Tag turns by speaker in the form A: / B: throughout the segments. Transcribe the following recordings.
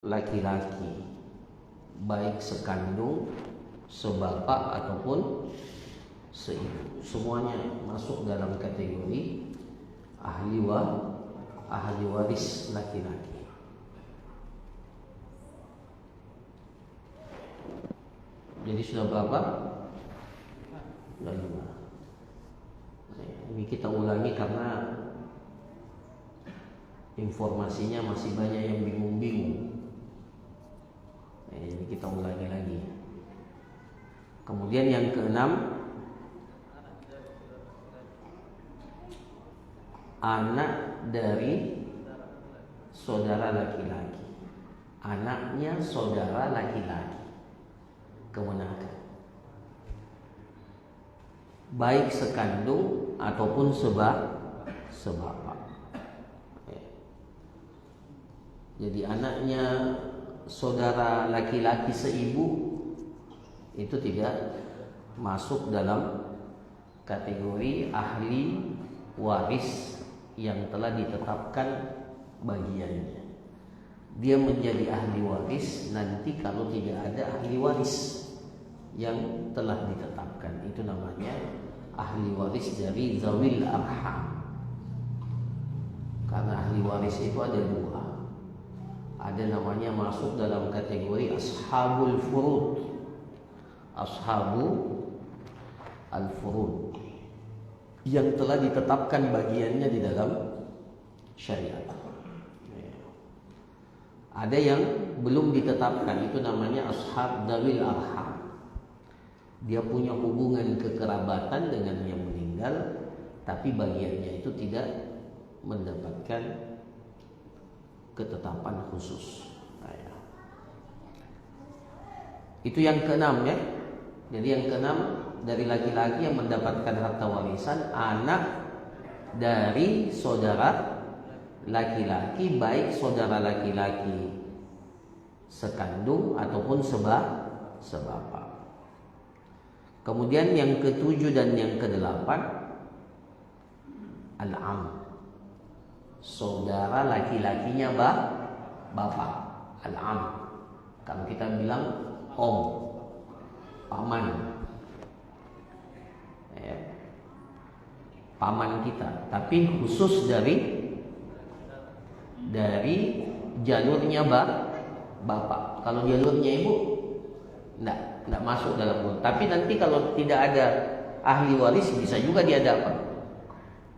A: laki-laki, baik sekandung, sebapak ataupun seibu, semuanya masuk dalam kategori ahli waris laki-laki. Jadi sudah berapa? Sudah 5. Ini kita ulangi karena informasinya masih banyak yang bingung-bingung. Jadi kita ulangi lagi. Kemudian yang keenam, anak dari saudara laki-laki. Anaknya saudara laki-laki kemenakan, baik sekandung ataupun sebapak. Jadi anaknya saudara laki-laki seibu itu tidak masuk dalam kategori ahli waris yang telah ditetapkan bagiannya. Dia menjadi ahli waris nanti kalau tidak ada ahli waris yang telah ditetapkan. Itu namanya ahli waris dari zawil arham. Karena ahli waris itu ada 2. Ada namanya masuk dalam kategori ashabul furud, ashabu al-furud, yang telah ditetapkan bagiannya di dalam syariat. Ada yang belum ditetapkan, itu namanya ashab dawil arham. Dia punya hubungan kekerabatan dengan yang meninggal, tapi bagiannya itu tidak mendapatkan ketetapan khusus. Itu yang keenam ya. Jadi yang keenam, dari laki-laki yang mendapatkan harta warisan, anak dari saudara laki-laki, baik saudara laki-laki sekandung ataupun sebapak. Kemudian yang ke-7 dan yang ke-8, al-am, saudara laki-lakinya bapak, al-am. Kalau kita bilang om, paman, paman kita, tapi khusus dari jalurnya bapak. Kalau jalurnya ibu enggak masuk dalam gol. Tapi nanti kalau tidak ada ahli waris bisa juga dia dapat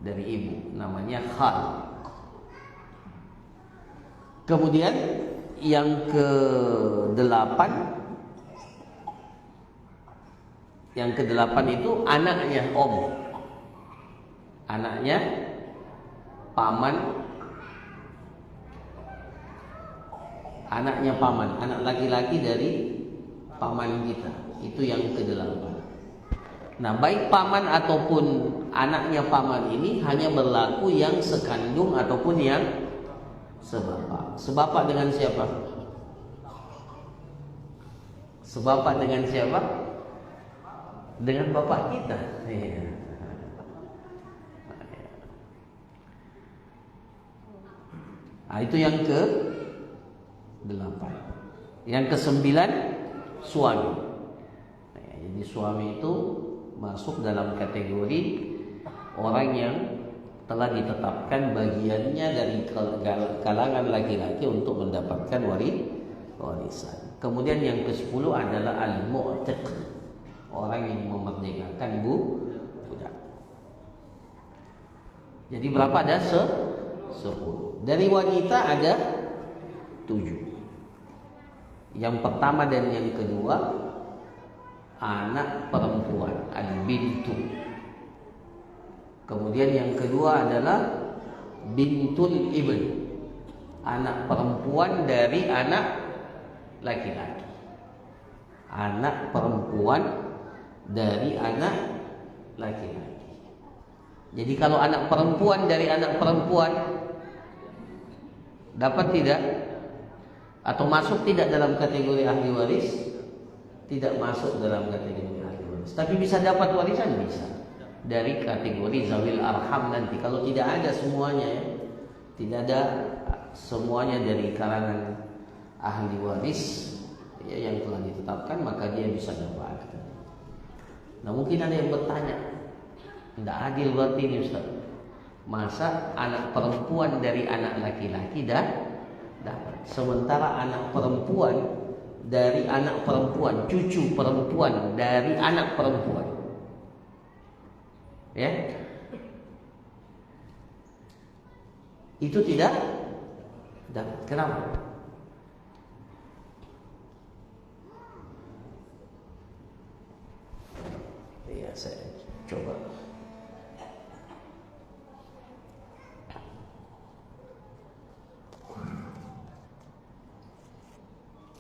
A: dari ibu, namanya khal. Kemudian yang ke-8, itu anaknya om, anaknya paman, anak laki-laki dari paman kita. Itu yang ke-8. Nah, baik paman ataupun anaknya paman ini hanya berlaku yang sekandung ataupun yang sebapak. Sebapak dengan siapa? Sebapak dengan siapa? Dengan bapak kita. Nah, itu yang ke-8. Yang ke-9, suami. Jadi suami itu masuk dalam kategori orang yang telah ditetapkan bagiannya dari kalangan laki-laki untuk mendapatkan warisan. Kemudian yang ke-10 adalah al-mu'tiq, orang yang memerdekakan budak. Jadi berapa ada? 10. Dari wanita ada 7. Yang pertama dan yang kedua, anak perempuan, al-bintu. Kemudian yang kedua adalah bintul ibn, anak perempuan dari anak laki-laki. Anak perempuan dari anak laki-laki. Jadi kalau anak perempuan dari anak perempuan dapat tidak? Atau masuk tidak dalam kategori ahli waris? Tidak masuk dalam kategori ahli waris. Tapi bisa dapat warisan, bisa. Dari kategori zawil arham nanti. Kalau tidak ada semuanya ya, tidak ada semuanya dari kalangan ahli waris ya, yang telah ditetapkan, maka dia bisa dapat. Nah mungkin ada yang bertanya, tidak adil berarti ini Ustaz. Masa anak perempuan dari anak laki-laki dapat, sementara anak perempuan dari anak perempuan, cucu perempuan dari anak perempuan, ya, itu tidak dapat. Kenapa? Ya, saya coba.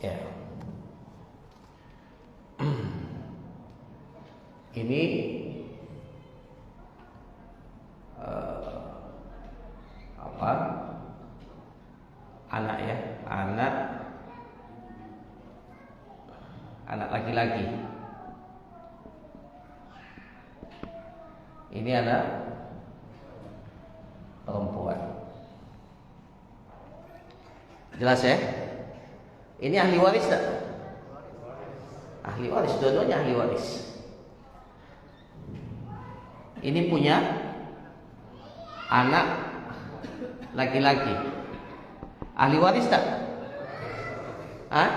A: Ya. Ini apa? Anak ya, anak laki-laki. Ini anak perempuan. Jelas ya? Ini ahli waris tak? Ahli waris, dua-duanya ahli waris. Ini punya anak laki-laki. Ahli waris tak? Hah?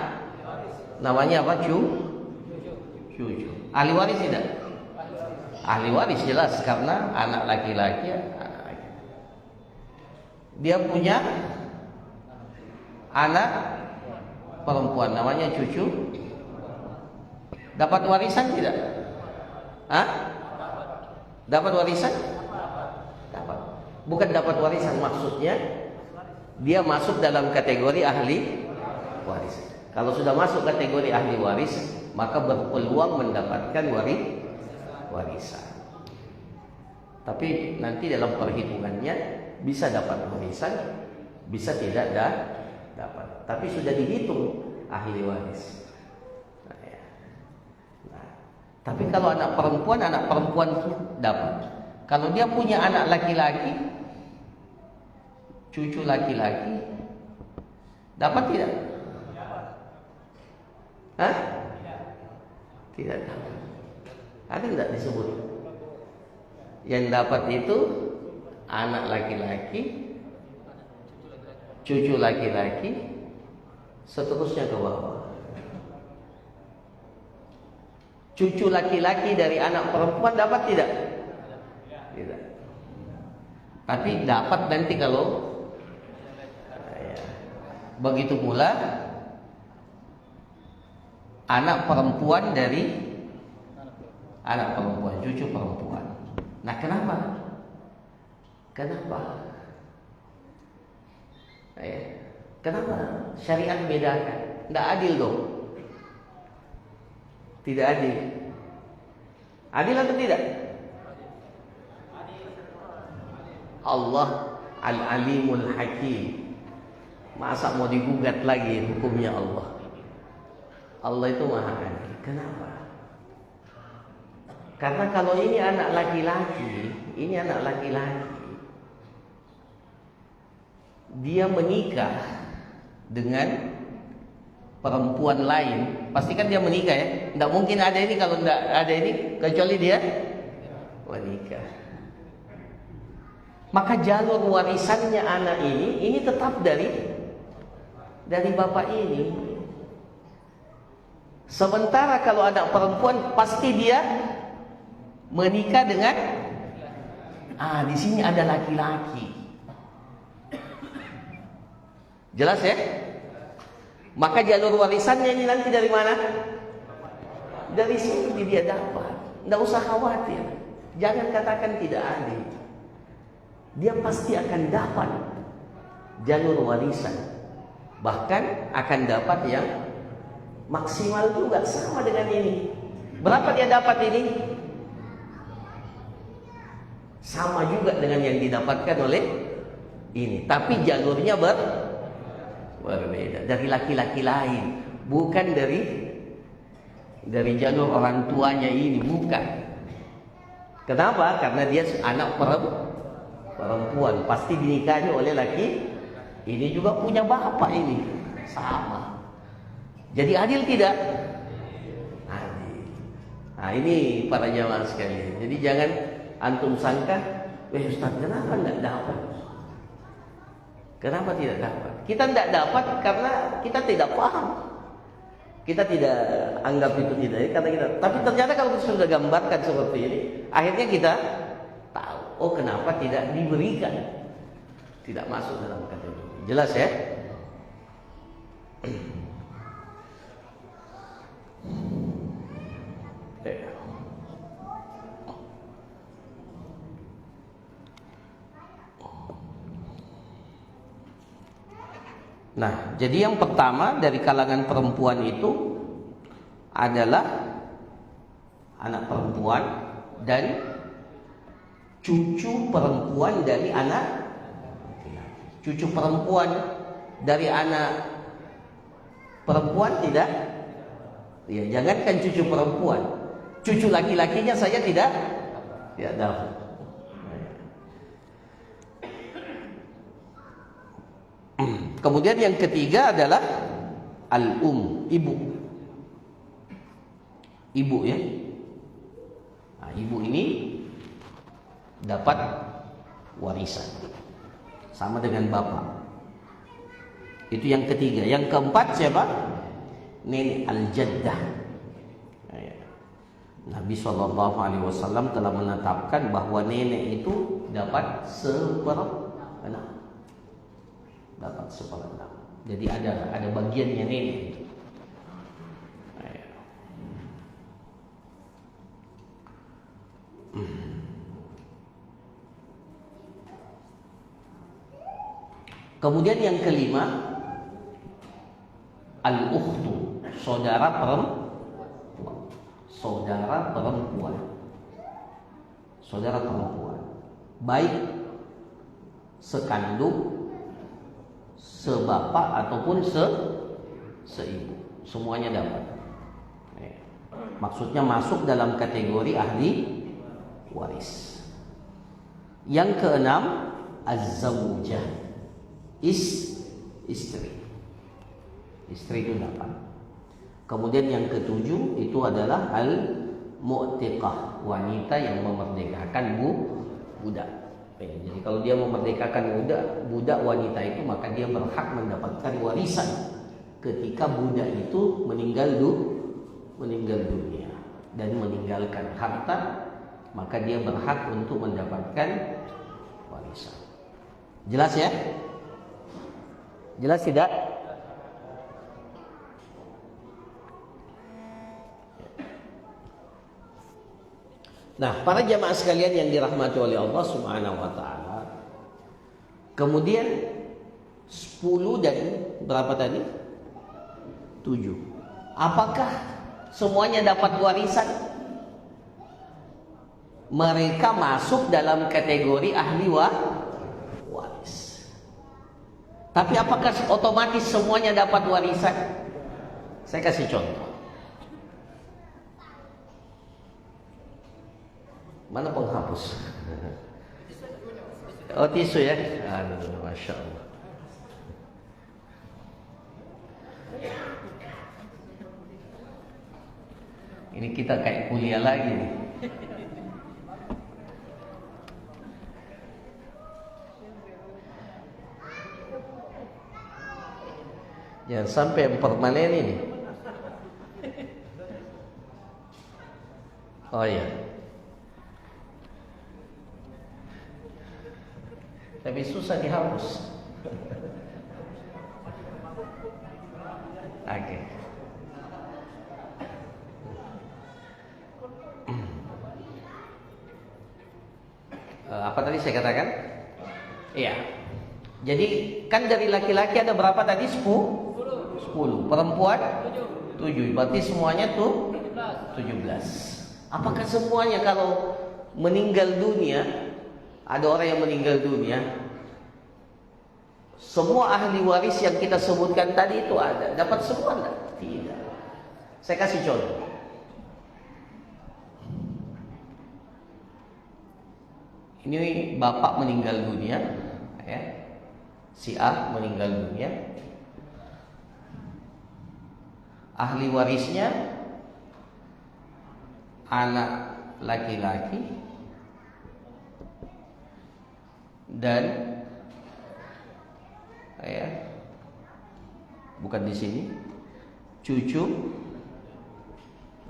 A: Namanya apa? Cucu. Ahli waris tidak? Ahli waris jelas, karena anak laki-laki. Dia punya anak perempuan, namanya cucu. Dapat warisan tidak? Hah? Dapat warisan? Dapat. Bukan dapat warisan, maksudnya dia masuk dalam kategori ahli waris. Kalau sudah masuk kategori ahli waris, maka berpeluang mendapatkan warisan. Tapi nanti dalam perhitungannya bisa dapat warisan, bisa tidak dapat. Tapi sudah dihitung ahli waris. Tapi kalau anak perempuan dapat. Kalau dia punya anak laki-laki, cucu laki-laki, dapat tidak? Hah? Tidak dapat. Ada tidak disebut? Yang dapat itu anak laki-laki, cucu laki-laki, seterusnya ke bawah. Cucu laki-laki dari anak perempuan dapat tidak? Tidak. Tapi dapat nanti kalau begitu pula anak perempuan dari anak perempuan, cucu perempuan. Nah, kenapa? Kenapa syariat bedakan? Tidak adil dong. Tidak adil. Adil atau tidak? Allah Al-Alimul Hakim. Masa mau digugat lagi hukumnya Allah? Allah itu maha adil. Kenapa? Karena kalau ini anak laki-laki, dia menikah dengan perempuan lain, pastikan dia menikah ya. Tidak mungkin ada ini kalau tidak ada ini, kecuali dia menikah. Maka jalur warisannya anak ini tetap dari bapak ini. Sementara kalau anak perempuan pasti dia menikah dengan di sini ada laki-laki. Jelas ya? Maka jalur warisannya ini nanti dari mana? Dari sini dia dapat. Tidak usah khawatir. Jangan katakan tidak adil. Dia pasti akan dapat jalur warisan. Bahkan akan dapat yang maksimal juga sama dengan ini. Berapa dia dapat ini? Sama juga dengan yang didapatkan oleh ini. Tapi jalurnya berbeda dari laki-laki lain, bukan dari jalur orang tuanya ini, bukan. Kenapa? Karena dia anak perempuan, pasti dinikahi oleh laki. Ini juga punya bapak ini, sama. Jadi adil tidak? Adil. Nah ini para jamaah sekalian. Jadi jangan antum sangka, Ustaz kenapa tidak dapat? Kenapa tidak dapat? Kita tidak dapat karena kita tidak paham. Kita tidak anggap itu tidak, karena kita. Tapi ternyata kalau kita sudah gambarkan seperti ini, akhirnya kita tahu. Oh kenapa tidak diberikan? Tidak masuk dalam kategori. Jelas ya? Nah, jadi yang pertama dari kalangan perempuan itu adalah anak perempuan dan cucu perempuan dari anak laki-laki. Cucu perempuan dari anak perempuan tidak? Ya, jangankan cucu perempuan, cucu laki-lakinya saja tidak dapat. Kemudian yang ketiga adalah ibu. Ibu ya. Nah, ibu ini dapat warisan sama dengan bapak. Itu yang ketiga. Yang keempat siapa? Nenek al-jaddah. Nabi SAW telah menetapkan bahwa nenek itu dapat seperenam. Dapat seperenam. Jadi ada bagiannya nenek itu. Kemudian yang kelima, al-ukhtu, saudara perempuan. Saudara perempuan. Baik sekandung, sebapak ataupun seibu, semuanya dapat. Maksudnya masuk dalam kategori ahli waris. Yang keenam, az-zawjah, istri. Istri itu dapat. Kemudian yang ketujuh itu adalah al-mu'tiqah, wanita yang memerdekakan budak. Jadi kalau dia memerdekakan budak wanita itu, maka dia berhak mendapatkan warisan ketika budak itu meninggal dunia dan meninggalkan harta, maka dia berhak untuk mendapatkan warisan. Jelas ya? Jelas tidak? Nah, para jamaah sekalian yang dirahmati oleh Allah Subhanahu wa taala. Kemudian 10 dan berapa tadi? 7. Apakah semuanya dapat warisan? Mereka masuk dalam kategori ahli waris. Tapi apakah otomatis semuanya dapat warisan? Saya kasih contoh. Mana penghapus? Oh, tisu ya? Aduh, Masya Allah. Ini kita kayak kuliah lagi nih. Jangan sampai yang permanen ini. Oh iya. Tapi susah dihapus. Oke. Apa tadi saya katakan? Iya. Jadi kan dari laki-laki ada berapa tadi? 10. Perempuan 7. Berarti semuanya tuh 17. Apakah semuanya kalau meninggal dunia, ada orang yang meninggal dunia, semua ahli waris yang kita sebutkan tadi itu ada, dapat semua enggak? Tidak. Saya kasih contoh. Ini bapak meninggal dunia, ya. Si A meninggal dunia. ahli warisnya anak laki-laki dan bukan di sini, cucu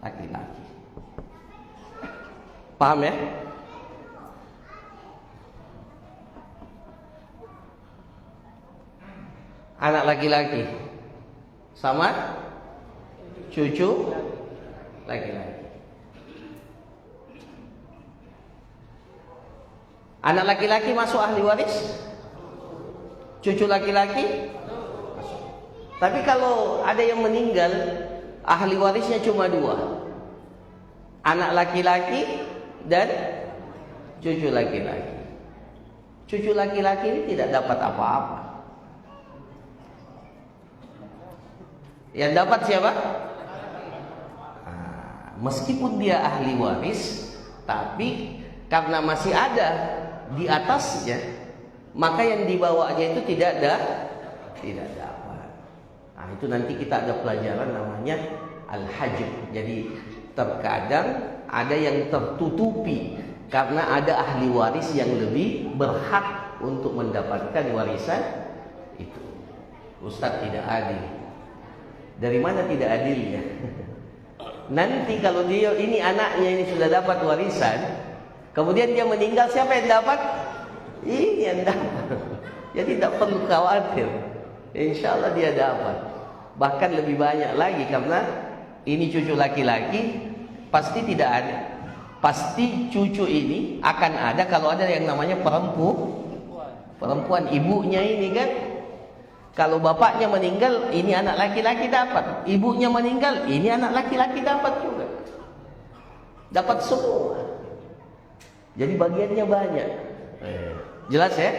A: laki-laki. Paham ya? Anak laki-laki sama cucu laki-laki. Anak laki-laki masuk ahli waris, cucu laki-laki. Tapi kalau ada yang meninggal, ahli warisnya cuma dua, anak laki-laki dan cucu laki-laki. Cucu laki-laki ini tidak dapat apa-apa. Yang dapat siapa? Meskipun dia ahli waris, tapi karena masih ada di atasnya, maka yang dibawanya itu tidak dapat. Nah, itu nanti kita ada pelajaran namanya al-hajb. Jadi terkadang ada yang tertutupi karena ada ahli waris yang lebih berhak untuk mendapatkan warisan itu. Ustaz tidak adil. Dari mana tidak adilnya? Nanti kalau dia ini anaknya ini sudah dapat warisan, kemudian dia meninggal, siapa yang dapat? Ini yang dapat. Jadi tidak perlu khawatir. Insya Allah dia dapat. Bahkan lebih banyak lagi karena ini cucu laki-laki, pasti tidak ada. Pasti cucu ini akan ada kalau ada yang namanya perempuan ibunya ini kan. Kalau bapaknya meninggal, ini anak laki-laki dapat. Ibunya meninggal, ini anak laki-laki dapat juga. Dapat semua. Jadi bagiannya banyak. Jelas ya?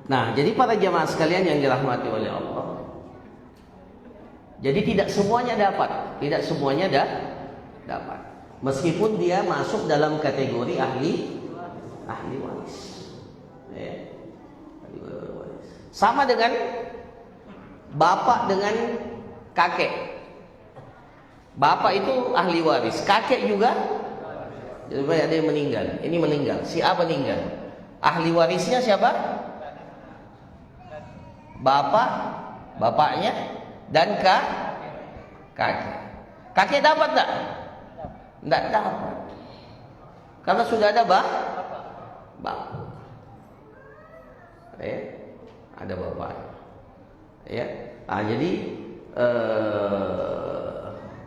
A: Nah, jadi para jamaah sekalian yang dirahmati oleh Allah, jadi tidak semuanya dapat, dapat. Meskipun dia masuk dalam kategori ahli waris. Ya. Sama dengan bapak dengan kakek. Bapak itu ahli waris, kakek juga. Jadi ada yang meninggal, ini meninggal, si A meninggal. Ahli warisnya siapa? Bapaknya dan kakek. Kakek dapat tak? Tidak dapat. Karena sudah ada bapak. Ada bapak. Ya. Nah, jadi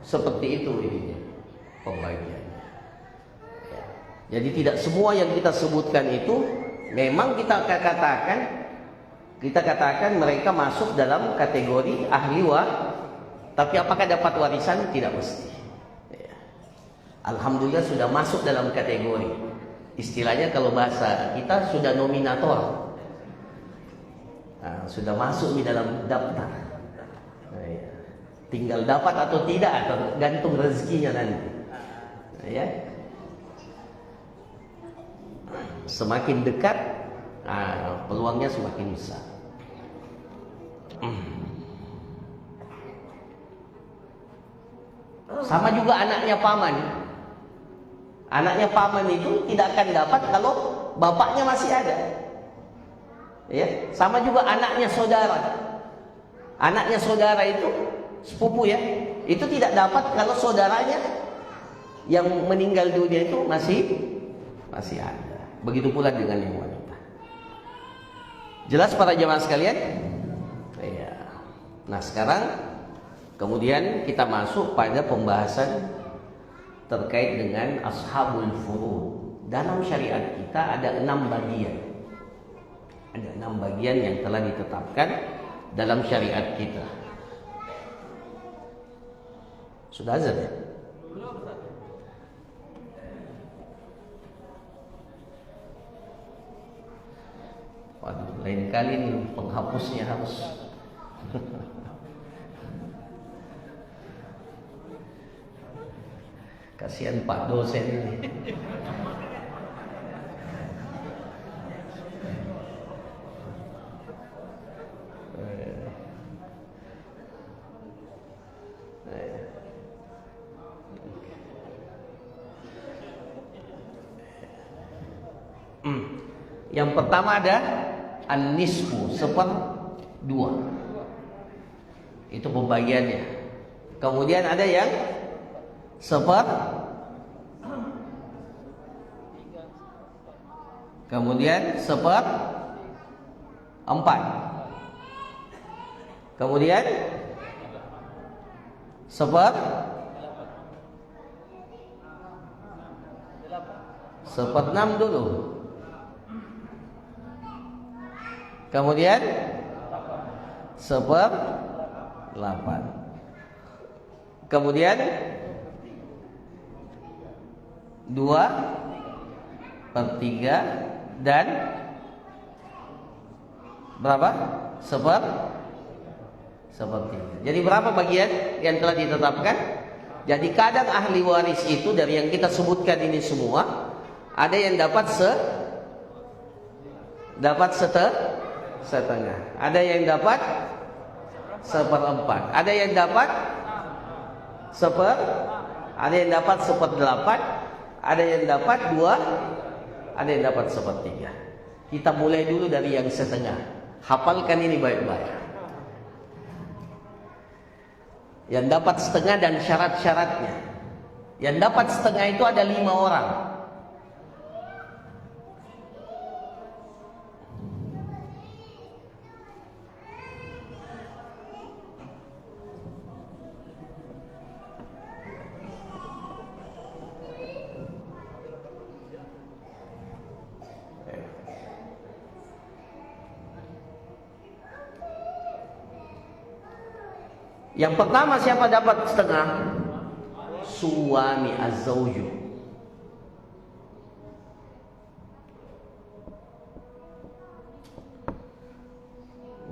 A: seperti itu ininya pembagiannya. Ya. Jadi tidak semua yang kita sebutkan itu memang kita katakan mereka masuk dalam kategori ahli waris, tapi apakah dapat warisan? Tidak mesti. Ya. Alhamdulillah sudah masuk dalam kategori. Istilahnya kalau bahasa kita sudah nominator. Nah, sudah masuk di dalam daftar. Nah, ya. Tinggal dapat atau tidak tergantung rezekinya nanti. Nah, ya. Semakin dekat, peluangnya semakin besar. Sama juga anaknya paman. Anaknya paman itu tidak akan dapat kalau bapaknya masih ada. Ya, sama juga anaknya saudara. Anaknya saudara itu sepupu ya, itu tidak dapat kalau saudaranya yang meninggal dunia itu masih ada. Begitu pula dengan yang wanita. Jelas para jamaah sekalian? Ya. Nah, sekarang kemudian kita masuk pada pembahasan terkait dengan ashabul furud. Dalam syariat kita ada 6 bagian. Ada 6 bagian yang telah ditetapkan dalam syariat kita. Sudah azan ya? Waduh, lain kali nih penghapusnya harus Kasihan Pak dosen ini. Yang pertama ada an-nisfu, seperdua. Itu pembagiannya. Kemudian ada yang kemudian seperempat, kemudian seperenam dulu, kemudian seperdelapan, kemudian 2/3 dan berapa? Sepertiga. Jadi berapa bagian yang telah ditetapkan? Jadi kadang ahli waris itu dari yang kita sebutkan ini semua, ada yang dapat setengah, ada yang dapat seperempat, ada yang dapat ada yang dapat seperdelapan, ada yang dapat 2, ada yang dapat sepertiga. Kita mulai dulu dari yang setengah. Hafalkan ini baik-baik. Yang dapat setengah dan syarat-syaratnya. Yang dapat setengah itu ada 5 orang. Yang pertama siapa dapat setengah? Suami az-zawju.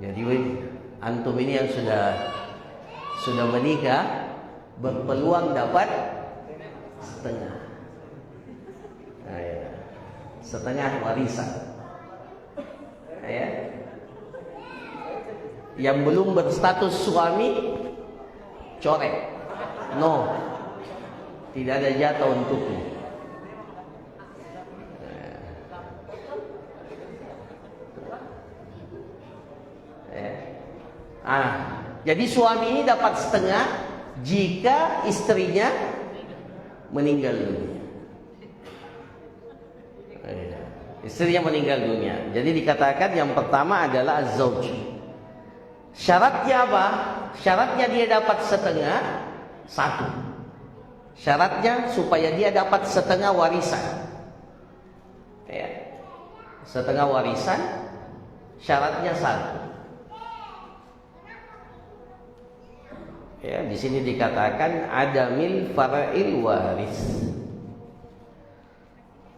A: Jadi antum ini yang sudah menikah berpeluang dapat setengah. Nah, ya. Setengah warisan. Ya. Yang belum berstatus suami corek, no, tidak ada jatah untukmu. Jadi suami ini dapat setengah jika istrinya meninggal dunia. Istrinya meninggal dunia. Jadi dikatakan yang pertama adalah az-zawj. Syaratnya apa? Syaratnya dia dapat setengah, 1. Syaratnya supaya dia dapat setengah warisan. Ya. Setengah warisan, syaratnya 1. Ya, di sini dikatakan adamil fara'il waris.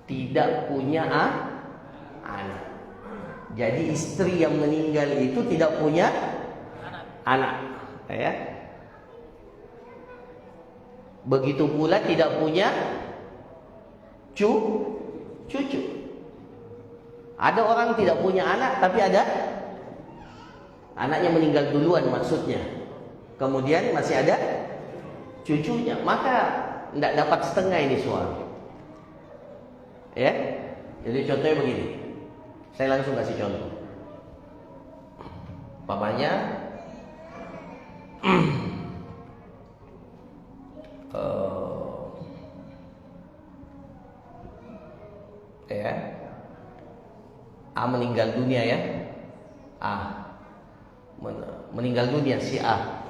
A: Tidak punya anak. Jadi istri yang meninggal itu tidak punya anak, ya. Begitu pula tidak punya cucu. Ada orang tidak punya anak tapi ada anaknya meninggal duluan maksudnya. Kemudian masih ada cucunya, maka tidak dapat setengah ini suami. Ya. Jadi contohnya begini. Saya langsung kasih contoh. Papanya ya, A meninggal dunia ya. Meninggal dunia si A.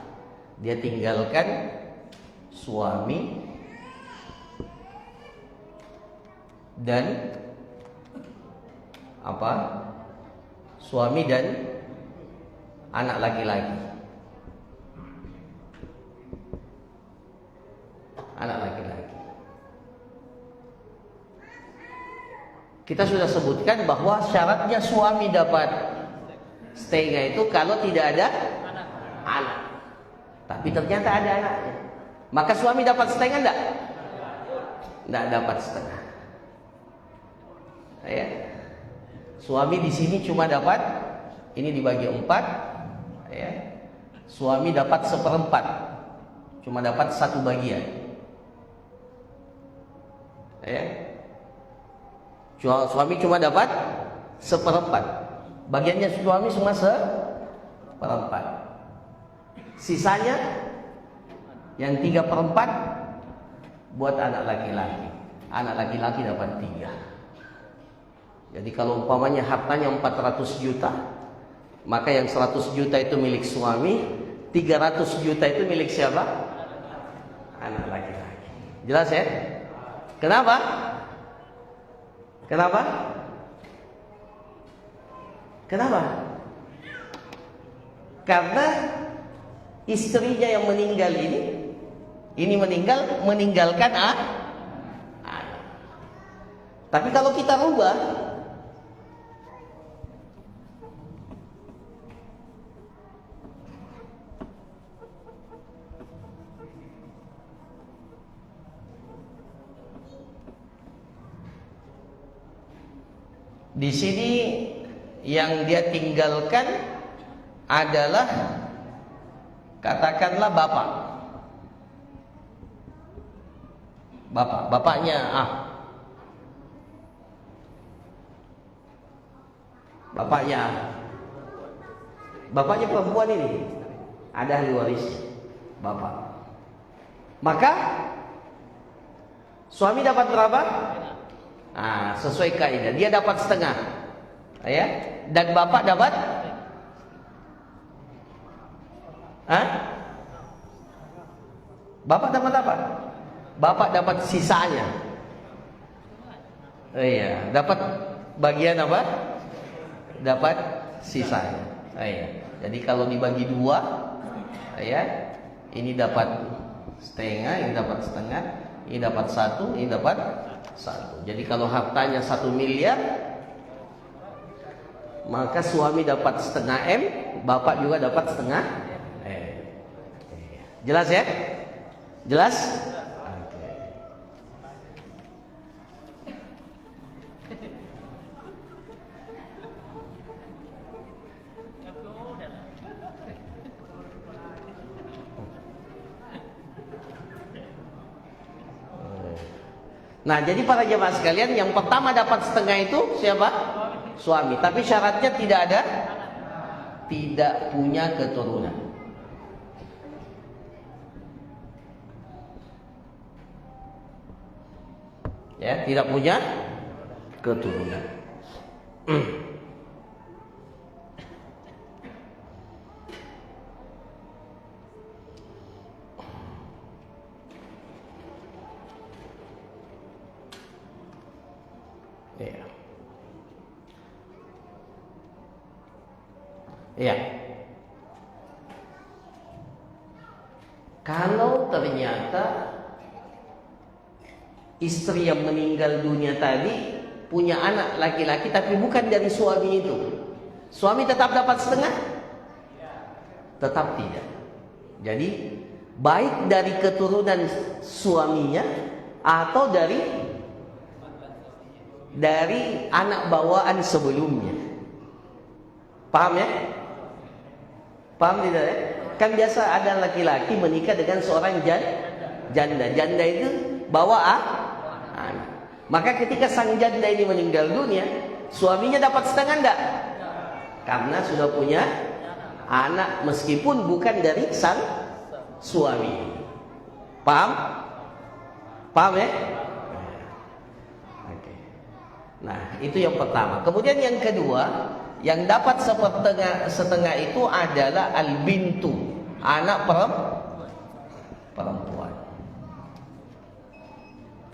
A: Dia tinggalkan suami dan suami dan anak laki-laki. Anak laki-laki. Kita sudah sebutkan bahwa syaratnya suami dapat setengah itu kalau tidak ada anak. Tapi ternyata ada anaknya. Maka suami dapat setengah enggak? tidak dapat setengah. Ya. Suami di sini cuma dapat, ini dibagi 4, ya. Suami dapat 1/4, cuma dapat 1 bagian. Ya. Suami cuma dapat 1/4. Bagiannya suami cuma 1/4. Sisanya yang 3/4 buat anak laki-laki. Anak laki-laki dapat 3. Jadi kalau umpamanya hartanya 400 juta, maka yang 100 juta itu milik suami, 300 juta itu milik siapa? Anak laki-laki. Jelas ya? Kenapa? Kenapa? Kenapa? Karena istrinya yang meninggal ini meninggalkan anak. Tapi kalau kita rubah, di sini yang dia tinggalkan adalah katakanlah bapaknya bapaknya perempuan ini ada ahli waris bapak. Maka suami dapat berapa? Sesuai kaidah dia dapat setengah, ya, dan bapak dapat, bapak dapat apa? Bapak dapat sisanya, iya, dapat bagian apa? Dapat sisanya, iya. Jadi kalau dibagi 2, ya, ini dapat setengah, ini dapat setengah, ini dapat 1, ini dapat 1. Jadi kalau hartanya 1 miliar, maka suami dapat setengah M, bapak juga dapat setengah M. Jelas ya? Jelas? Nah, jadi para jemaah sekalian, yang pertama dapat setengah itu siapa? Suami. Tapi syaratnya tidak punya keturunan. Ya, tidak punya keturunan. Ya. Kalau ternyata istri yang meninggal dunia tadi punya anak laki-laki tapi bukan dari suami itu, suami tetap dapat setengah? Tetap tidak. Jadi baik dari keturunan suaminya atau dari anak bawaan sebelumnya. Paham ya? Paham tidak ya? Kan biasa ada laki-laki menikah dengan seorang janda. Janda itu bawa anak. Maka ketika sang janda ini meninggal dunia, suaminya dapat setengah enggak? Karena sudah punya anak meskipun bukan dari sang suami. Paham? Paham ya? Oke. Nah, itu yang pertama. Kemudian yang kedua, yang dapat setengah itu adalah al-bintu, anak perempuan.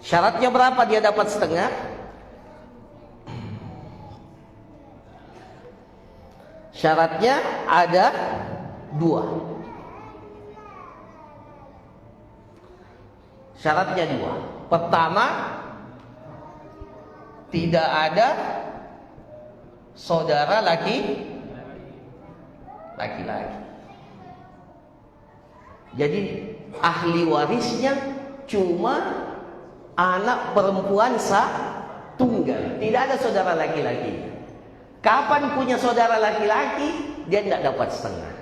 A: Syaratnya berapa dia dapat setengah? Syaratnya ada 2. Syaratnya 2. Pertama, tidak ada saudara laki-laki. Jadi ahli warisnya cuma anak perempuan tunggal, tidak ada saudara laki-laki. Kapan punya saudara laki-laki, dia tidak dapat setengah.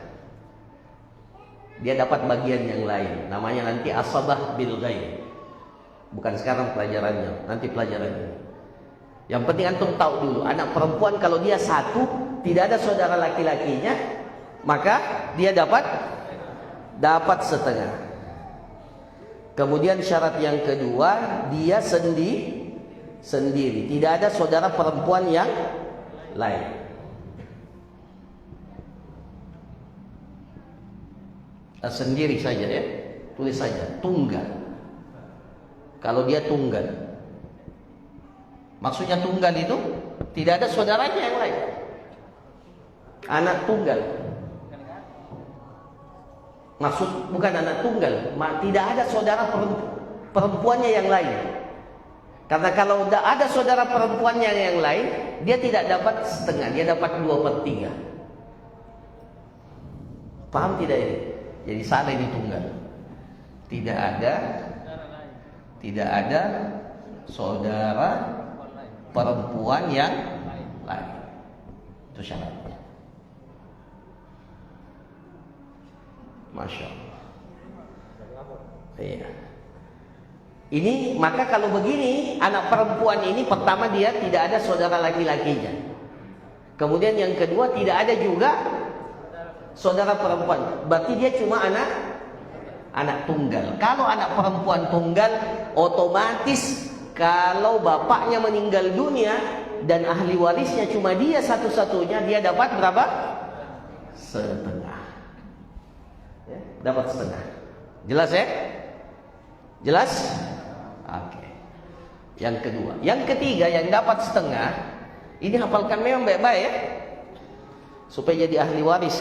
A: Dia dapat bagian yang lain. Namanya nanti asabah bil ghaib. Bukan sekarang pelajarannya, nanti pelajarannya. Yang penting antum tahu dulu, anak perempuan kalau dia satu, tidak ada saudara laki-lakinya, maka dia dapat setengah. Kemudian syarat yang kedua, dia sendiri, tidak ada saudara perempuan yang lain. Sendiri saja ya, tulis saja tunggal. Kalau dia tunggal, maksudnya tunggal itu tidak ada saudaranya yang lain. Anak tunggal, maksud bukan anak tunggal, tidak ada saudara perempuannya yang lain. Karena kalau tidak ada saudara perempuannya yang lain, dia tidak dapat setengah, dia dapat 2/3. Paham tidak ini? Jadi salah ini tunggal. Tidak ada saudara perempuan yang lain. Itu syaratnya. Masya Allah. Iya. Ini maka kalau begini, anak perempuan ini pertama dia tidak ada saudara laki-lakinya. Kemudian yang kedua tidak ada juga saudara perempuan. Berarti dia cuma anak tunggal. Kalau anak perempuan tunggal, otomatis kalau bapaknya meninggal dunia dan ahli warisnya cuma dia satu-satunya, dia dapat berapa? Setengah. Ya, dapat setengah. Jelas ya? Jelas? Oke. Yang kedua, yang ketiga yang dapat setengah, ini hafalkan memang baik-baik ya, supaya jadi ahli waris,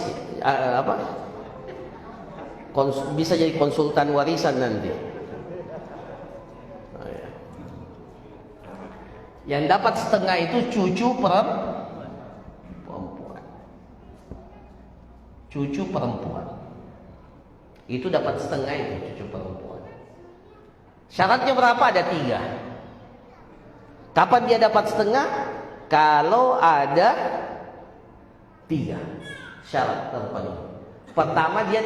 A: bisa jadi konsultan warisan nanti. Yang dapat setengah itu cucu perempuan. Cucu perempuan itu dapat setengah, itu cucu perempuan. Syaratnya berapa? Ada 3. Kapan dia dapat setengah? Kalau ada 3 syarat terpenuhi. Pertama, dia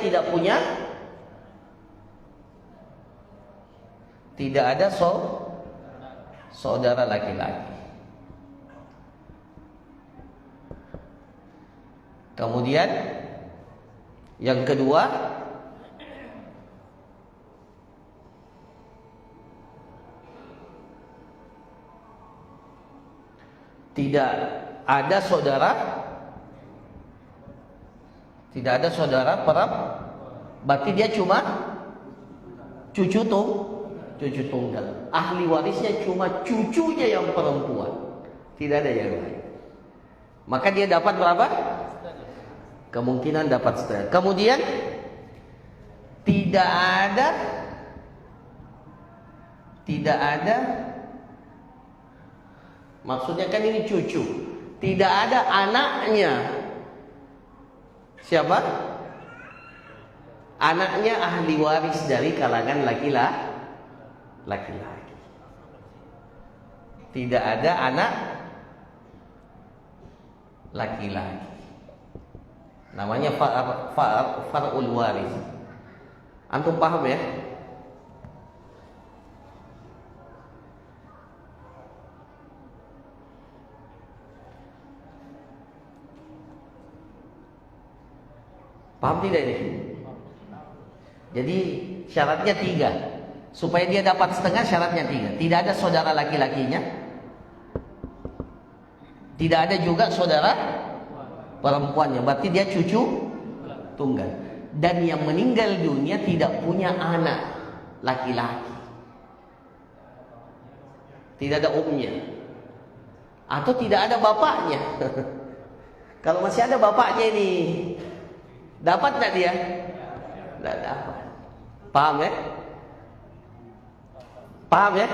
A: tidak ada saudara laki-laki. Kemudian yang kedua, tidak ada saudara berarti dia cuma cucu tunggal. Ahli warisnya cuma cucunya yang perempuan, tidak ada yang lain. Maka dia dapat berapa? Kemungkinan dapat setengah. Kemudian tidak ada, maksudnya kan ini cucu, tidak ada anaknya. Siapa? Anaknya ahli waris dari kalangan laki-laki. Tidak ada anak laki-laki. Namanya far'ul waris. Antum paham ya? Paham tidak ini? Jadi syaratnya 3. Supaya dia dapat setengah, syaratnya 3. Tidak ada saudara laki-lakinya, tidak ada juga saudara perempuannya. Berarti dia cucu tunggal. Dan yang meninggal dunia tidak punya anak laki-laki, tidak ada omnya, atau tidak ada bapaknya. Kalau masih ada bapaknya ini, dapat tidak dia? Tidak dapat. Paham ya? Paham ya?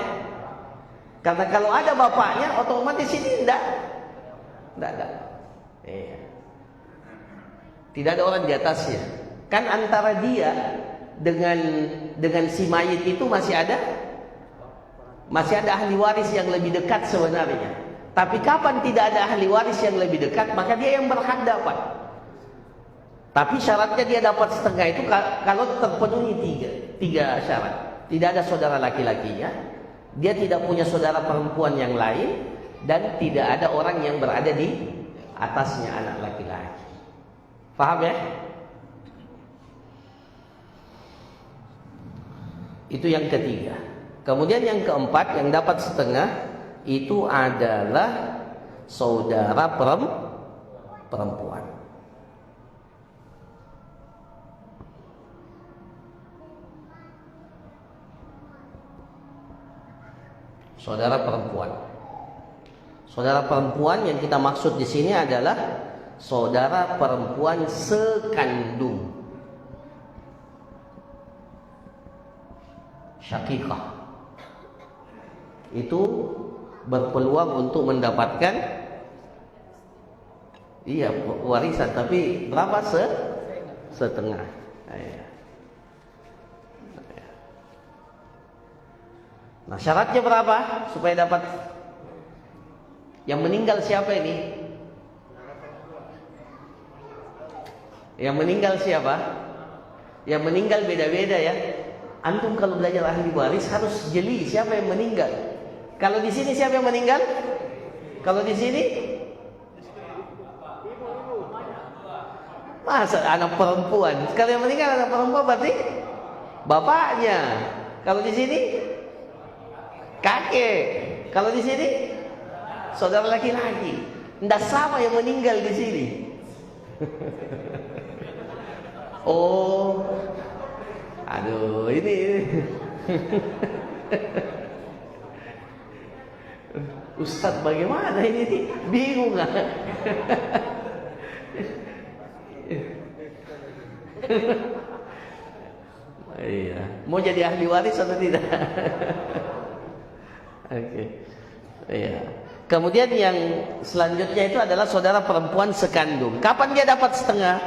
A: Karena kalau ada bapaknya, otomatis ini tidak ada. Tidak ada orang di atasnya. Kan antara dia dengan si mayit itu masih Masih ada ahli waris yang lebih dekat sebenarnya. Tapi kapan tidak ada ahli waris yang lebih dekat, maka dia yang berhak dapat. Tapi syaratnya dia dapat setengah itu kalau terpenuhi tiga syarat. Tidak ada saudara laki-lakinya, dia tidak punya saudara perempuan yang lain, dan tidak ada orang yang berada di atasnya anak laki-laki. Paham ya? Itu yang ketiga. Kemudian yang keempat yang dapat setengah itu adalah saudara perempuan. Saudara perempuan. Saudara perempuan yang kita maksud di sini adalah saudara perempuan sekandung. Syakikah. Itu berpeluang untuk mendapatkan warisan, tapi berapa? Setengah. Nah, syaratnya berapa supaya dapat? Yang meninggal siapa ini? Yang meninggal siapa? Yang meninggal beda-beda ya. Antum kalau belajar ahli waris harus jeli siapa yang meninggal. Kalau di sini siapa yang meninggal? Kalau di sini? Masa anak perempuan? Kalau yang meninggal anak perempuan berarti bapaknya. Kalau di sini kakek. Kalau di sini saudara laki-laki. Tidak sama yang meninggal di sini. Oh, aduh ini. Ustadz bagaimana ini nih? Bingung nggak? Iya. Mau jadi ahli waris atau tidak? Oke. Iya. Kemudian yang selanjutnya itu adalah saudara perempuan sekandung. Kapan dia dapat setengah?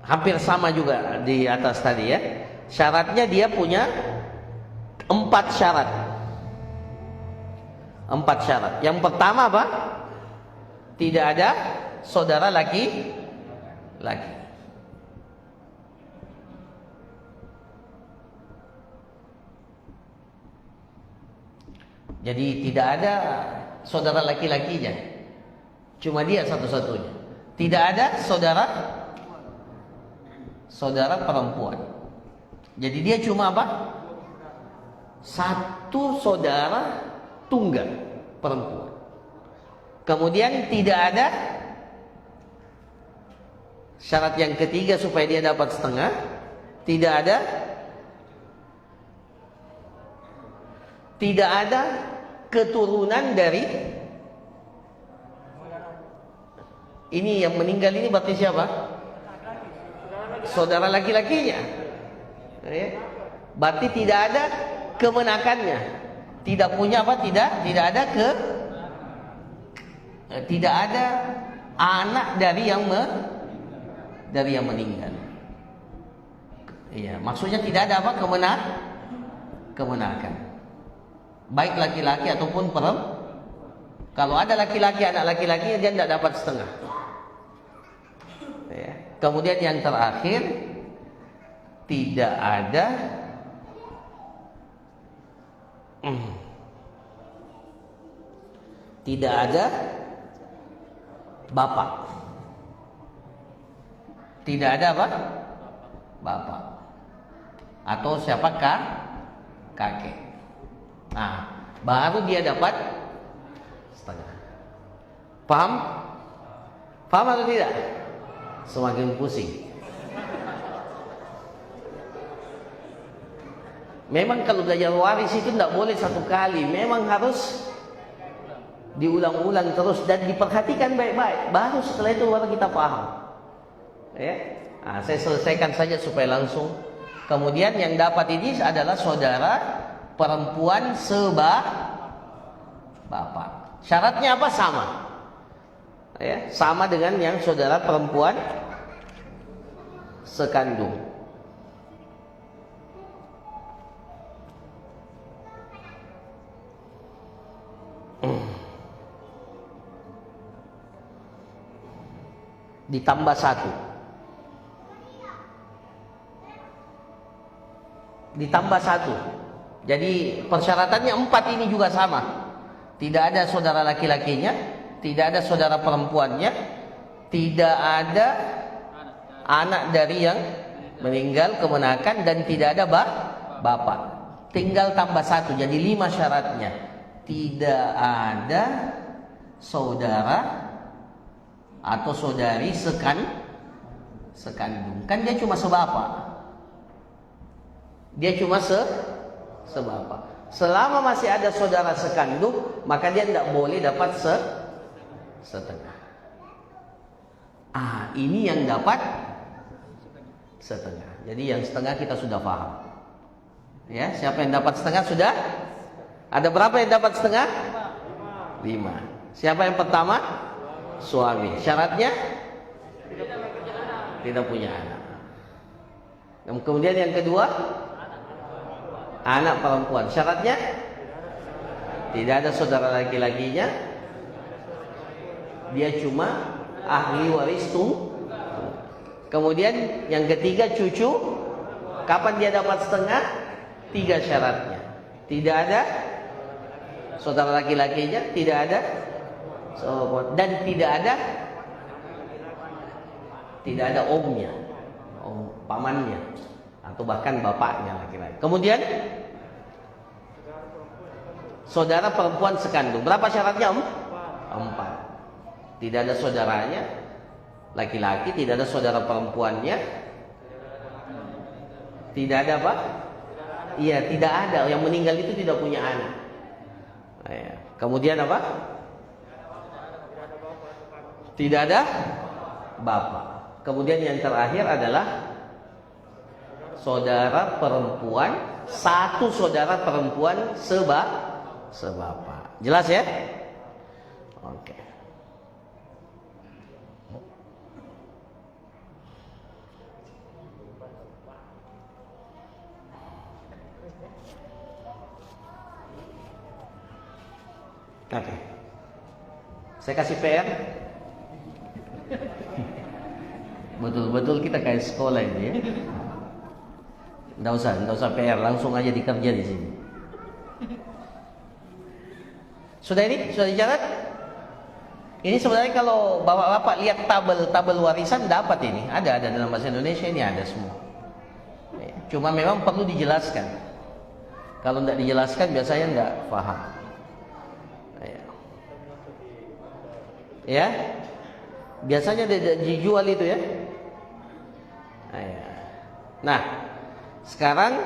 A: Hampir sama juga di atas tadi ya. Syaratnya dia punya 4 syarat. 4 syarat. Yang pertama apa? Tidak ada saudara laki-laki. Jadi tidak ada saudara laki-lakinya. Cuma dia satu-satunya. Tidak ada saudara perempuan. Jadi dia cuma apa? Satu saudara tunggal perempuan. Kemudian tidak ada syarat yang ketiga supaya dia dapat setengah. Tidak ada keturunan dari ini yang meninggal ini berarti siapa? Saudara laki-lakinya. Berarti tidak ada kemenakannya. Tidak punya apa? Tidak ada anak dari yang meninggal. Iya, maksudnya tidak ada apa? Kemenakan. Baik laki-laki ataupun perempuan. Kalau ada laki-laki, anak laki-laki, dia tidak dapat setengah. Ya. Kemudian yang terakhir, tidak ada bapak. Tidak ada apa? Bapak. Atau siapakah? Kakek. Nah, baru dia dapat setengah. Paham? Paham atau tidak? Semakin pusing. Memang kalau belajar waris itu tidak boleh satu kali. Memang harus diulang-ulang terus dan diperhatikan baik-baik. Baru setelah itu baru kita paham. Ya? Nah, saya selesaikan saja supaya langsung. Kemudian yang dapat ini adalah saudara perempuan bapak. Syaratnya apa? Sama. Ya, sama dengan yang saudara perempuan sekandung. ditambah 1. Ditambah 1. Jadi persyaratannya 4 ini juga sama. Tidak ada saudara laki-lakinya, tidak ada saudara perempuannya, tidak ada anak dari yang meninggal kemenakan, dan tidak ada bapak. Tinggal tambah 1, jadi 5 syaratnya. Tidak ada saudara atau saudari sekandung. Kan dia cuma sebapak. Dia cuma sebapak. Selama masih ada saudara sekandung, maka dia tidak boleh dapat setengah. Ini yang dapat setengah. Jadi yang setengah kita sudah paham. Ya, siapa yang dapat setengah sudah? Ada berapa yang dapat setengah? 5. Siapa yang pertama? Suami. Syaratnya? Tidak punya anak. Kemudian yang kedua? Anak perempuan. Syaratnya? Tidak ada saudara laki-lakinya. Dia cuma ahli waris tunggal. Kemudian yang ketiga cucu. Kapan dia dapat setengah? 3 syaratnya. Tidak ada saudara laki-lakinya, tidak ada dan tidak ada omnya, pamannya, atau bahkan bapaknya laki-laki. Kemudian saudara perempuan sekandung. Berapa syaratnya? 4. Tidak ada saudaranya laki-laki, tidak ada saudara perempuannya, tidak ada apa? Iya, tidak ada. Yang meninggal itu tidak punya anak. Kemudian apa? Tidak ada bapak. Kemudian yang terakhir adalah saudara perempuan, 1 saudara perempuan sebapak. Jelas ya? Oke. Oke. Saya kasih PR. Betul-betul kita kayak sekolah ini ya. Nggak usah PR, langsung aja dikerja di sini. Sudah dicatat? Ini sebenarnya kalau bapak-bapak lihat tabel warisan dapat ini. Ada dalam bahasa Indonesia, ini ada semua. Cuma memang perlu dijelaskan. Kalau tidak dijelaskan biasanya tidak paham. Ya, biasanya dijual itu ya. Nah, sekarang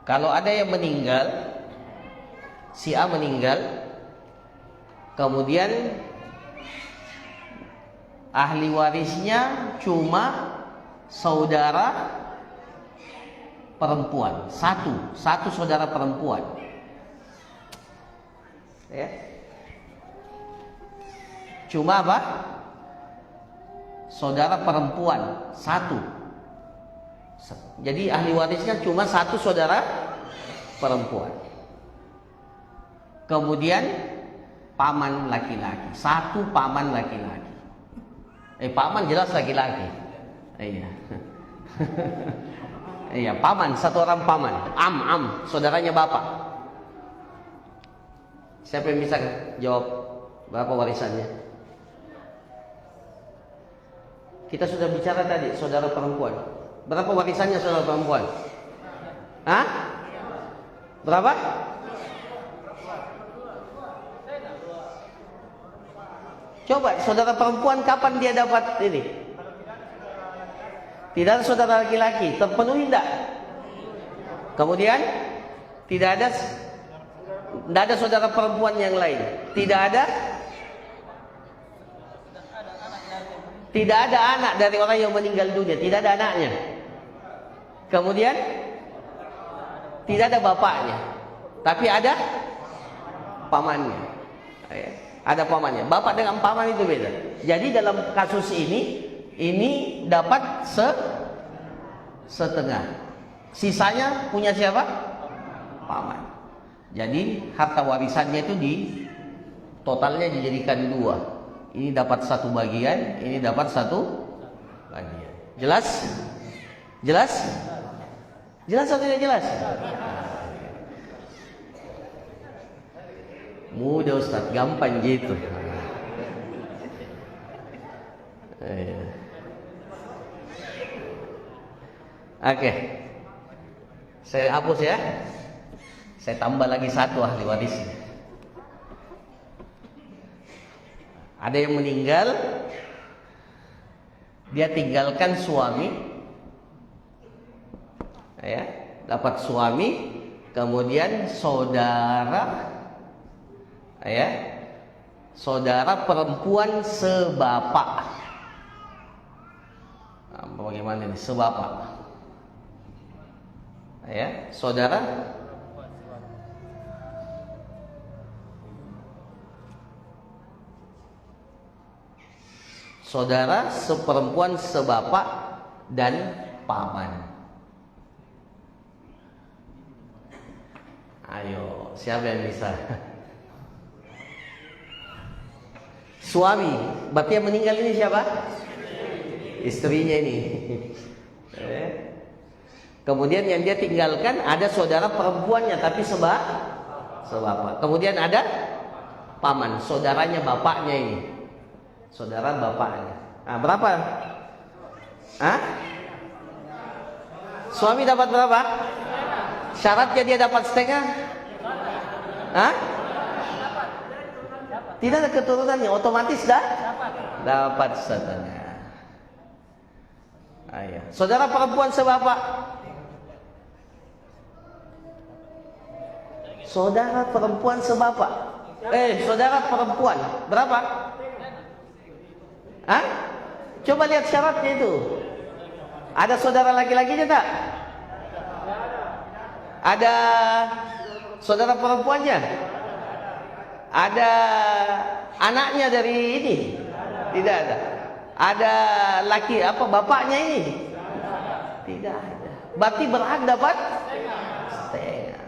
A: kalau ada yang meninggal, si A meninggal, kemudian ahli warisnya cuma saudara perempuan, satu saudara perempuan. Ya. Cuma apa? Saudara perempuan, 1. Jadi ahli warisnya cuma 1 saudara perempuan. Kemudian paman laki-laki, 1 paman laki-laki. Paman jelas laki-laki. Iya. Iya, paman, 1 orang paman. Am, saudaranya bapak. Siapa yang bisa jawab berapa warisannya? Kita sudah bicara tadi, saudara perempuan. Berapa warisannya saudara perempuan? Hah? Berapa? Coba saudara perempuan kapan dia dapat ini? Tidak ada saudara laki-laki, terpenuhi tidak? Kemudian tidak ada saudara perempuan yang lain. Tidak ada anak dari orang yang meninggal dunia, tidak ada anaknya. Kemudian tidak ada bapaknya, tapi ada pamannya. Ada pamannya. Bapak dengan paman itu beda. Jadi dalam kasus ini dapat setengah. Sisanya punya siapa? Paman. Jadi harta warisannya itu totalnya dijadikan dua. Ini dapat satu bagian, ini dapat satu bagian. Jelas? Jelas? Jelas atau tidak jelas? Mudah Ustaz, gampang gitu. Oke. Saya hapus ya. Saya tambah lagi satu ahli warisnya. Ada yang meninggal, dia tinggalkan suami, ya, dapat suami, kemudian saudara, ya, saudara perempuan sebapak. Nah, bagaimana ini sebapak? Ya, saudara seperempuan sebapak dan paman. Ayo, siapa yang bisa? Suami, berarti yang meninggal ini siapa? Istrinya ini. Kemudian yang dia tinggalkan ada saudara perempuannya tapi sebapak. Kemudian ada paman, saudaranya bapaknya ini. Saudara bapaknya. Nah, berapa? Hah? Suami dapat berapa? Syaratnya dia dapat setengah? Hah? Tidak ada keturunannya, otomatis dah dapat setengah. Ayah. Saudara perempuan sebapak. Saudara perempuan sebapak. Saudara perempuan berapa? Hah? Coba lihat syaratnya itu. Ada saudara laki-lakinya tak? Ada saudara perempuannya? Ada anaknya dari ini? Tidak ada. Ada laki bapaknya ini? Tidak ada. Berarti berhak dapat setengah.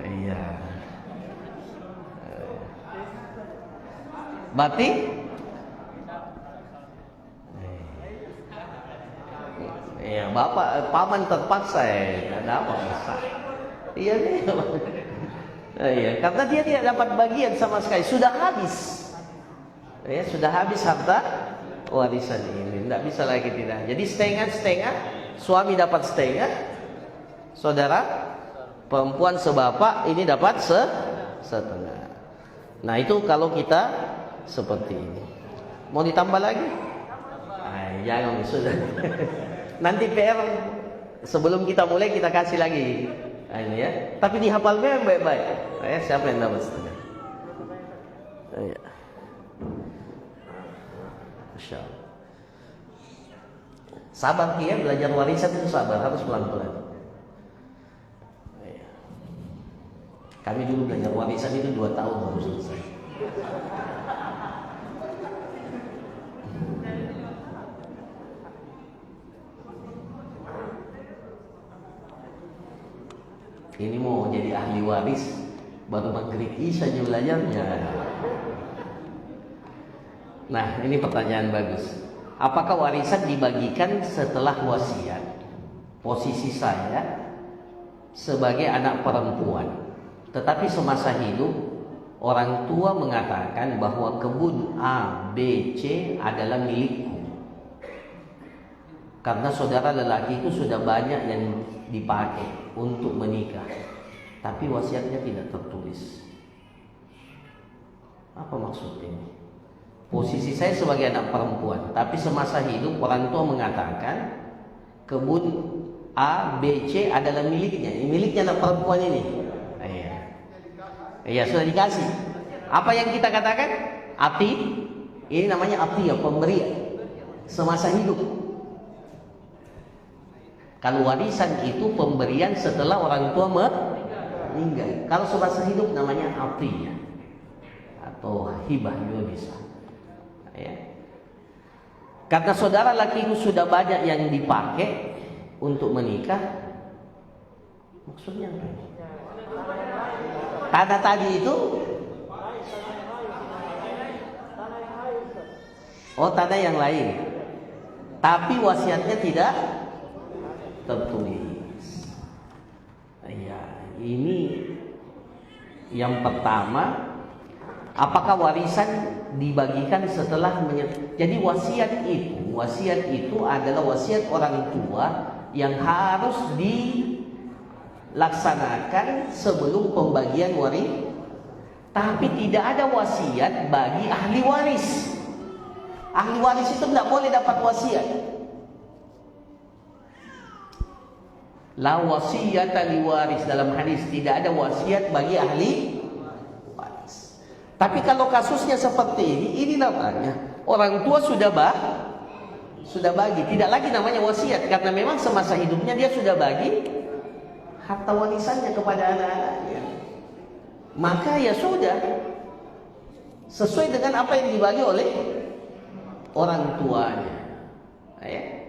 A: Iya. Berarti iya, bapak paman terpaksa ya, ada apa besar? Iya nih. Iya, karena dia tidak dapat bagian sama sekali, sudah habis. Ya, sudah habis harta warisan ini, tidak bisa lagi tidak. Jadi setengah-setengah, suami dapat setengah, saudara perempuan sebapak ini dapat setengah. Nah, itu kalau kita seperti ini. Mau ditambah lagi? Jangan, sudah. Nanti PR sebelum kita mulai kita kasih lagi. Ini ya. Tapi dihafal baik-baik. Siapa yang dapat setengah? Ya. Masya Allah. Sabar ya, belajar warisan itu sabar, harus pelan-pelan. Ya. Kami dulu belajar warisan itu 2 tahun baru selesai. Ini mau jadi ahli waris baru maghrib isya aja belajarnya. Nah, ini pertanyaan bagus. Apakah warisan dibagikan setelah wasiat? Posisi saya sebagai anak perempuan, tetapi semasa hidup orang tua mengatakan bahwa kebun A, B, C adalah milikku. Karena saudara lelaki itu sudah banyak yang dipakai untuk menikah, tapi wasiatnya tidak tertulis. Apa maksudnya? Posisi saya sebagai anak perempuan, tapi semasa hidup orang tua mengatakan kebun A, B, C adalah miliknya. Ini miliknya anak perempuan ini. Iya, sudah dikasih. Apa yang kita katakan? Ati. Ini namanya ati ya, pemberian semasa hidup. Kalau warisan itu pemberian setelah orang tua meninggal. Kalau semasa hidup namanya atiyah atau hibah juga bisa. Ya. Karena saudara lakiku sudah banyak yang dipakai untuk menikah. Maksudnya apa? Tanah tadi itu, oh tanah yang lain, tapi wasiatnya tidak tertulis. Ya, ini yang pertama. Apakah warisan dibagikan setelah jadi wasiat itu adalah wasiat orang tua yang harus dilaksanakan sebelum pembagian waris. Tapi tidak ada wasiat bagi ahli waris. Ahli waris itu tidak boleh dapat wasiat. La wasiyata li waris, dalam hadis tidak ada wasiat bagi ahli waris. Tapi kalau kasusnya seperti ini namanya orang tua sudah bagi, tidak lagi namanya wasiat karena memang semasa hidupnya dia sudah bagi harta warisannya kepada anak-anaknya. Maka ya sudah sesuai dengan apa yang dibagi oleh orang tuanya. Ya.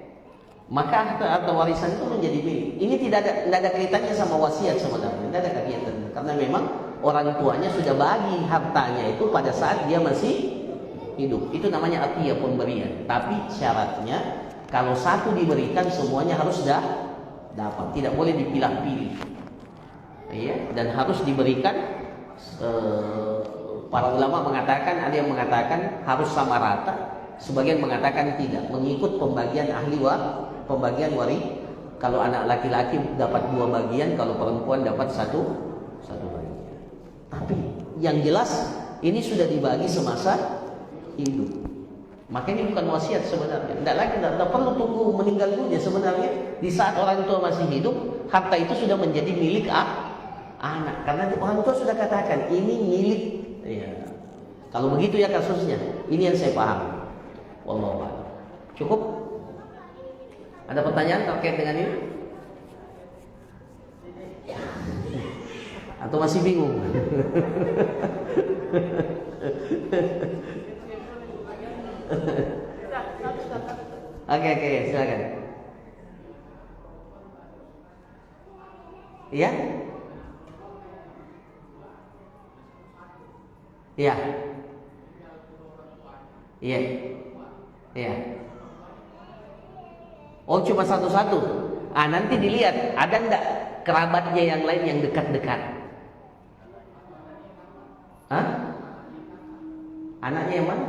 A: Maka harta warisan itu menjadi milik. Ini tidak ada kaitannya sama wasiat sebenarnya, tidak ada kaitan. Karena memang orang tuanya sudah bagi hartanya itu pada saat dia masih hidup. Itu namanya atiyah, pemberian. Tapi syaratnya kalau satu diberikan semuanya harus dapat, tidak boleh dipilah-pilih. Ya, dan harus diberikan. Para ulama mengatakan, ada yang mengatakan harus sama rata, sebagian mengatakan tidak, mengikut pembagian pembagian waris. Kalau anak laki-laki dapat 2 bagian, kalau perempuan dapat satu bagian. Tapi yang jelas ini sudah dibagi semasa hidup. Maka ini bukan wasiat sebenarnya. Tidak perlu tunggu meninggal dunia sebenarnya. Di saat orang tua masih hidup, harta itu sudah menjadi milik anak. Karena orang tua sudah katakan ini milik. Ya. Kalau begitu ya kasusnya. Ini yang saya paham. Wallahu a'lam. Cukup? Ada pertanyaan terkait dengan ini? Atau masih bingung? Oke, silakan. Iya? Iya. Iya. Iya. Oh, cuma satu-satu. Nanti dilihat ada enggak kerabatnya yang lain yang dekat-dekat. Anaknya yang mana?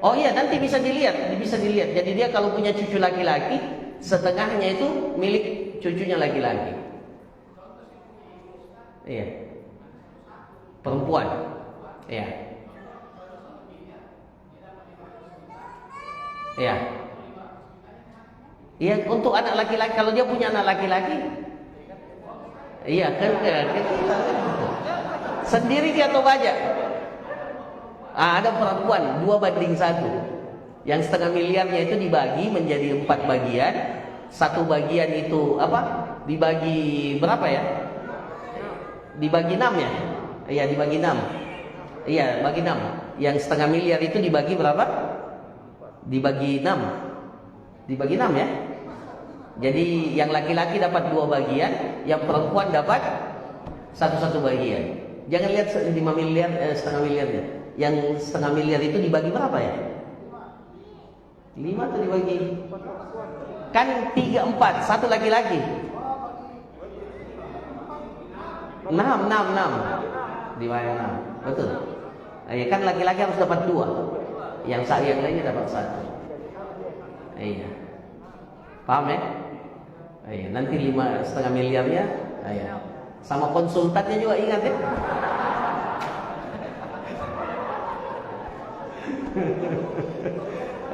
A: Oh iya, nanti bisa dilihat. Jadi dia kalau punya cucu laki-laki, setengahnya itu milik cucunya laki-laki. Iya. Perempuan. Iya. Iya. Iya, untuk anak laki-laki, kalau dia punya anak laki-laki, iya kan, sendiri dia atau banyak? Ada perempuan 2:1. Yang setengah miliarnya itu dibagi menjadi 4 bagian. Satu bagian itu dibagi berapa ya? Dibagi 6 ya? Iya, dibagi 6. Iya, bagi 6. Yang setengah miliar itu dibagi berapa? Dibagi 6. Dibagi 6 ya? Jadi yang laki-laki dapat 2 bagian, yang perempuan dapat satu bagian. Jangan lihat 5 miliar, setengah miliarnya. Yang setengah miliar itu dibagi berapa ya? 5 atau dibagi? Kan 3/4, satu laki-laki. 6. Dibagi 6. Betul. Ya kan laki-laki harus dapat 2. Yang lainnya dapat 1. Iya. Paham ya? Iya, nanti 5,5 miliarnya, iya. Sama konsultannya juga ingat ya.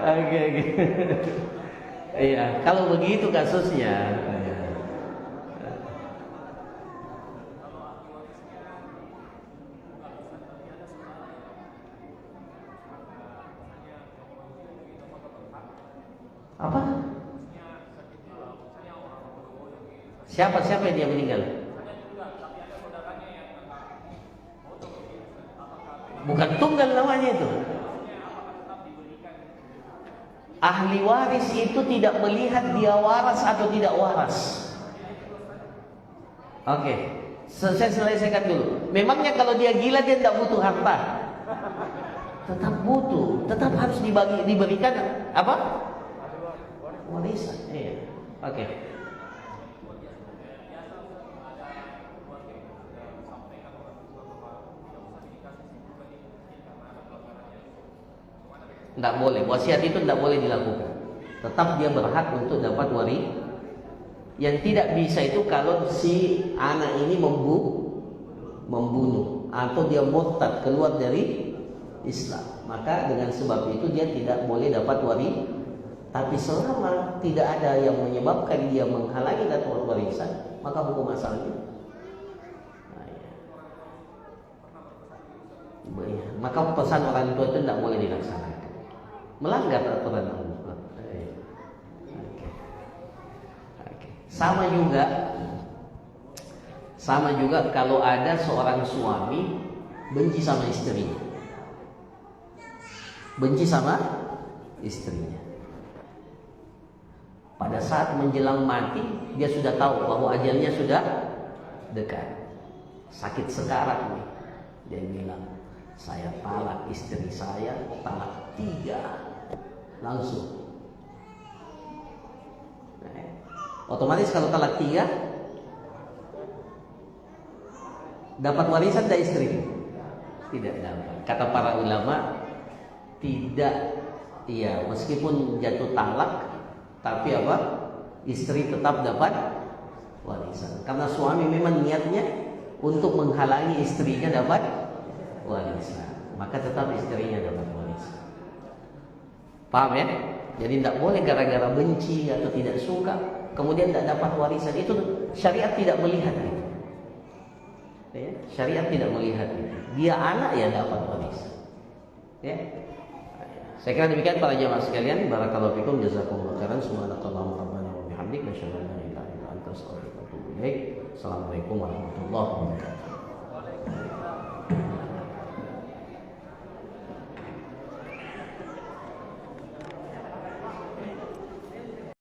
A: Oke. Iya, kalau begitu kasusnya. Apa? Siapa yang dia meninggal? Bukan tunggal namanya itu. Ahli waris itu tidak melihat dia waras atau tidak waras. Oke, saya selesaikan dulu. Memangnya kalau dia gila dia tidak butuh harta? Tetap butuh, tetap harus diberikan apa? Warisan. Iya. Oke. Tidak boleh, wasiat itu tidak boleh dilakukan. Tetap dia berhak untuk dapat waris. Yang tidak bisa itu kalau si anak ini membunuh atau dia murtad keluar dari Islam. Maka dengan sebab itu dia tidak boleh dapat waris. Tapi selama tidak ada yang menyebabkan dia menghalangi dapat warisan, maka hukum asalnya. Maka pesan orang tua itu tidak boleh dilaksanakan. Melanggar aturan Allah. Sama juga kalau ada seorang suami benci sama istrinya. Benci sama istrinya. Pada saat menjelang mati, dia sudah tahu bahwa ajalnya sudah dekat. Sakit sekarat nih. Dia bilang, saya talak istri saya, talak 3. Langsung. Otomatis kalau talak 3, dapat warisan dari istri? Tidak dapat. Kata para ulama, tidak. Iya, meskipun jatuh talak, tapi apa? Istri tetap dapat warisan. Karena suami memang niatnya untuk menghalangi istrinya dapat warisan, maka tetap istrinya dapat warisan. Paham ya? Jadi tidak boleh gara-gara benci atau tidak suka kemudian tidak dapat warisan. Itu syariat tidak melihat itu. Ya? Syariat tidak melihat itu. Dia anak ya dapat warisan. Ya? Saya kira demikian para jamaah sekalian. Barakallahu fikum, jazakumullahu khairan. Subhanakallahumma rabbana wa bihamdika, asyhadu an la ilaha illa anta, astaghfiruka wa atubu ilaik. Assalamualaikum warahmatullahi wabarakatuh.